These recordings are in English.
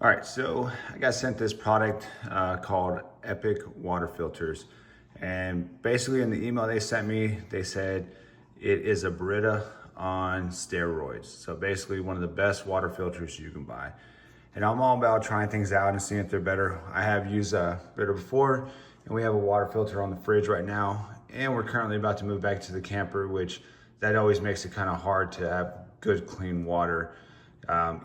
All right, so I got sent this product called Epic Water Filters. And basically in the email they sent me, they said it is a Brita on steroids. So basically one of the best water filters you can buy. And I'm all about trying things out and seeing if they're better. I have used a Brita before, and we have a water filter on the fridge right now. And we're currently about to move back to the camper, which that always makes it kind of hard to have good, clean water.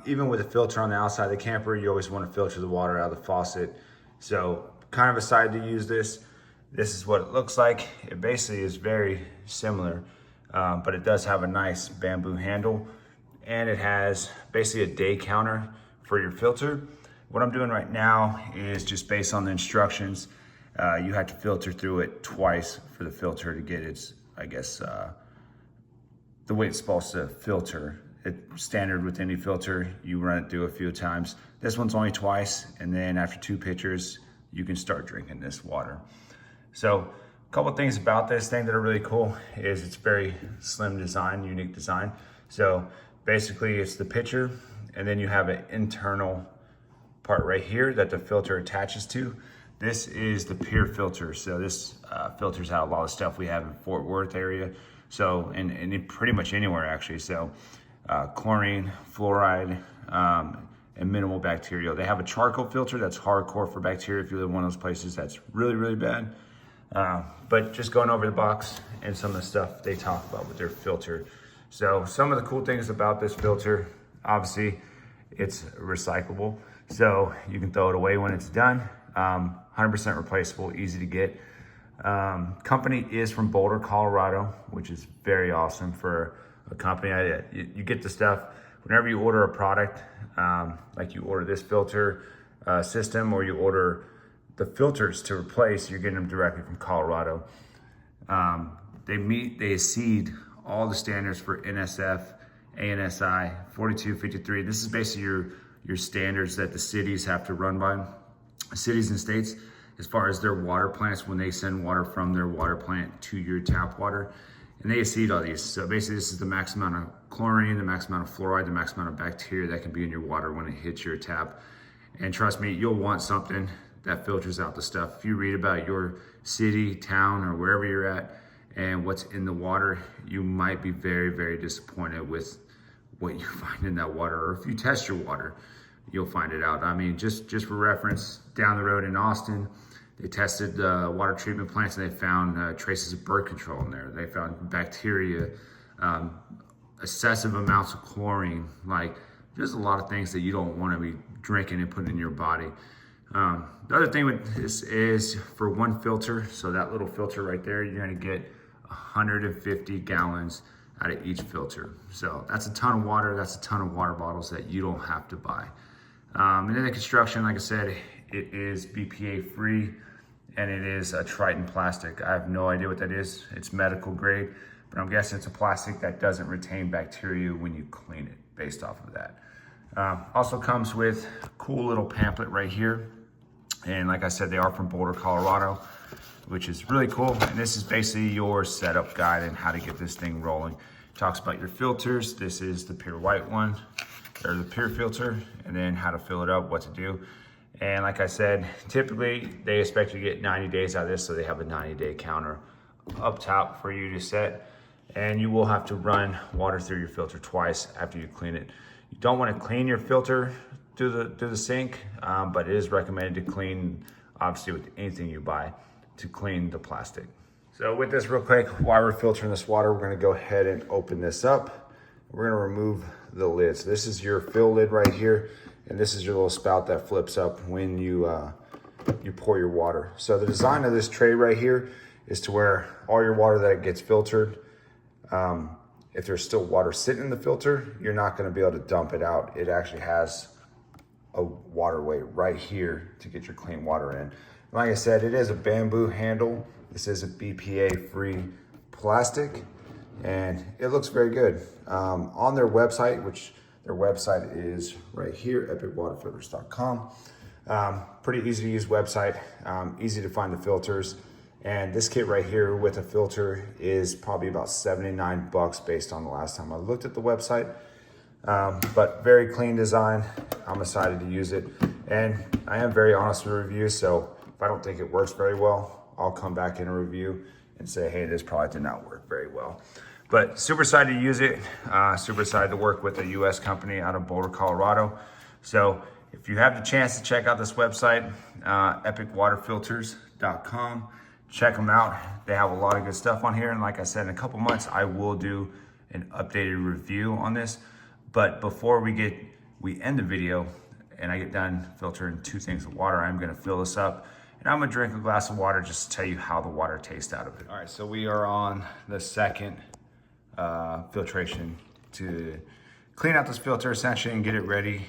Even with a filter on the outside of the camper, you always want to filter the water out of the faucet. So kind of decided to use this. This is what it looks like. It basically is very similar, but it does have a nice bamboo handle, and it has basically a day counter for your filter. What I'm doing right now is just based on the instructions. You have to filter through it twice for the filter to get its, I guess, the way it's supposed to filter. It's standard with any filter, you run it through a few times. This one's only twice, and then after 2 pitchers, you can start drinking this water. So a couple of things about this thing that are really cool is it's very slim design, unique design. So basically it's the pitcher, and then you have an internal part right here that the filter attaches to. This is the pure filter. So this filters out a lot of stuff we have in Fort Worth area. So, and in pretty much anywhere actually. So chlorine, fluoride, and minimal bacteria. They have a charcoal filter that's hardcore for bacteria if you live in one of those places that's really, really bad. But just going over the box and some of the stuff they talk about with their filter. So some of the cool things about this filter, obviously it's recyclable. So you can throw it away when it's done. 100% replaceable, easy to get. Company is from Boulder, Colorado, which is very awesome for a company. You get the stuff whenever you order a product, like you order this filter system, or you order the filters to replace, you're getting them directly from Colorado. They exceed all the standards for NSF, ANSI, 4253. This is basically your standards that the cities have to run by, cities and states, as far as their water plants when they send water from their water plant to your tap water. And they exceed all these. So basically this is the max amount of chlorine, the max amount of fluoride, the max amount of bacteria that can be in your water when it hits your tap. And trust me, you'll want something that filters out the stuff. If you read about your city, town, or wherever you're at and what's in the water, you might be very, very disappointed with what you find in that water. Or if you test your water, you'll find it out. I mean, just for reference, down the road in Austin, they tested water treatment plants and they found traces of birth control in there. They found bacteria, excessive amounts of chlorine. Like, there's a lot of things that you don't want to be drinking and putting in your body. The other thing with this is for one filter, so that little filter right there, you're gonna get 150 gallons out of each filter. So that's a ton of water, that's a ton of water bottles that you don't have to buy. And then the construction, like I said, it is BPA free, and it is a Triton plastic. I have no idea what that is. It's medical grade, but I'm guessing it's a plastic that doesn't retain bacteria when you clean it, based off of that. Also comes with a cool little pamphlet right here. And like I said, they are from Boulder, Colorado, which is really cool. And this is basically your setup guide and how to get this thing rolling. It talks about your filters. This is the pure white one, or the pure filter, and then how to fill it up, what to do. And like I said, typically they expect you to get 90 days out of this, so they have a 90-day counter up top for you to set. And you will have to run water through your filter twice after you clean it. You don't want to clean your filter through the sink, but it is recommended to clean, obviously with anything you buy, to clean the plastic. So with this real quick, while we're filtering this water, we're gonna go ahead and open this up. We're gonna remove the lid. So this is your fill lid right here, and this is your little spout that flips up when you pour your water. So the design of this tray right here is to where all your water that gets filtered, if there's still water sitting in the filter, you're not gonna be able to dump it out. It actually has a waterway right here to get your clean water in. Like I said, it is a bamboo handle. This is a BPA-free plastic, and it looks very good. On their website, which their website is right here, epicwaterfilters.com. Pretty easy to use website, easy to find the filters. And this kit right here with a filter is probably about 79 bucks based on the last time I looked at the website. But very clean design. I'm excited to use it. And I am very honest with reviews, so if I don't think it works very well, I'll come back in a review and say, hey, this product did not work very well. But super excited to use it. Super excited to work with a US company out of Boulder, Colorado. So if you have the chance to check out this website, epicwaterfilters.com, check them out. They have a lot of good stuff on here. And like I said, in a couple months, I will do an updated review on this. But before we end the video and I get done filtering 2 things of water, I'm gonna fill this up and I'm gonna drink a glass of water just to tell you how the water tastes out of it. All right, so we are on the second filtration to clean out this filter essentially and get it ready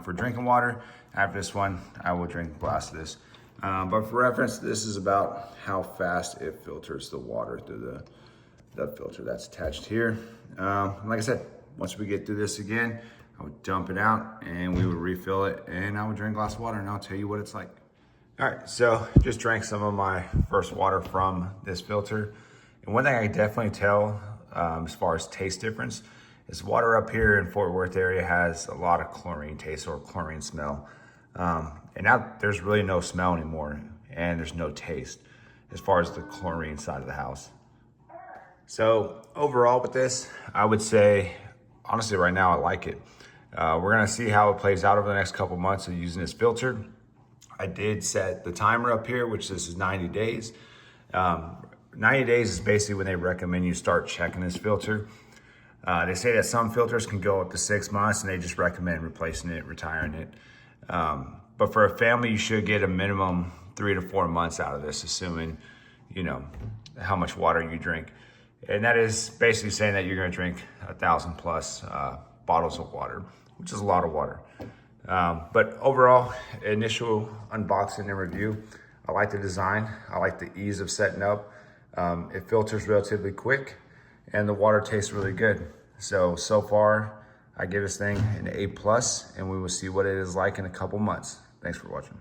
for drinking water. After this one, I will drink a glass of this. But for reference, this is about how fast it filters the water through the filter that's attached here. Like I said, once we get through this again, I would dump it out and we would refill it and I would drink a glass of water and I'll tell you what it's like. All right, so just drank some of my first water from this filter. And one thing I can definitely tell as far as taste difference is water up here in Fort Worth area has a lot of chlorine taste or chlorine smell. And now there's really no smell anymore and there's no taste as far as the chlorine side of the house. So overall with this, I would say, honestly right now I like it. We're gonna see how it plays out over the next couple months of using this filter. I did set the timer up here, which this is 90 days. 90 days is basically when they recommend you start checking this filter. They say that some filters can go up to 6 months and they just recommend replacing it, retiring it. But for a family, you should get a minimum 3 to 4 months out of this, assuming, you know, how much water you drink. And that is basically saying that you're gonna drink 1,000 plus bottles of water, which is a lot of water. But overall, initial unboxing and review, I like the design. I like the ease of setting up. It filters relatively quick and the water tastes really good. So far, I give this thing an A+, and we will see what it is like in a couple months. Thanks for watching.